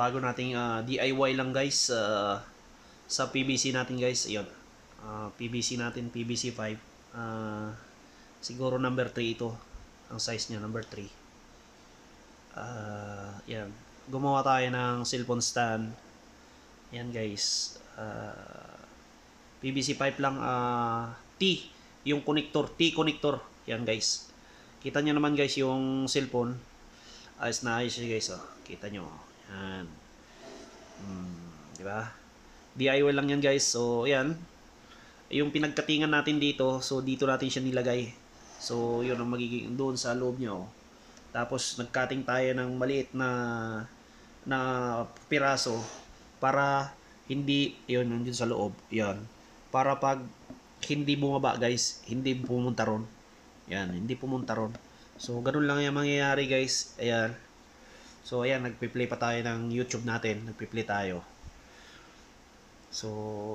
bago nating DIY lang guys sa PVC natin guys. Ayun. PVC natin, PVC 5. Siguro number 3 ito. Ang size niya, number 3. Yan. Gumawa tayo ng cellphone stand. Yan guys. PVC pipe lang, T. Yung connector, T connector. Yan guys. Kita nyo naman guys yung cellphone. Ayos na ayos guys. Oh. Kita nyo. Yan. Diba? DIY lang yan guys. So, yan. Yung pinagkatingan natin dito. So, dito natin siya nilagay. So, yun ang magiging doon sa loob nyo. Tapos, nagcutting tayo ng maliit na piraso para hindi, yun, yun sa loob. Yan. Para pag hindi bumaba guys, hindi pumunta ron. Yan, hindi pumunta ron. So, ganun lang yung mangyayari guys. Ayan. So, ayan, nagpi-play pa tayo ng YouTube natin. Nagpi-play tayo. So,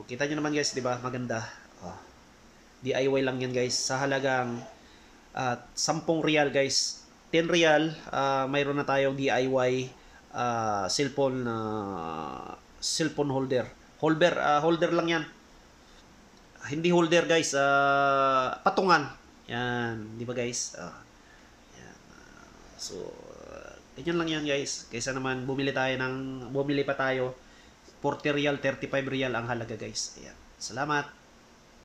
kita nyo naman guys, di ba? Maganda. DIY lang yan guys. Sa halagang 10 real guys. 10 real, mayroon na tayong DIY cellphone holder. Holder lang yan. Hindi holder guys, patungan. Yan, di ba guys? Yan. So, ganyan lang yan guys. Kaysa naman bumili pa tayo 40 real, 35 real ang halaga guys. Ayan. Salamat.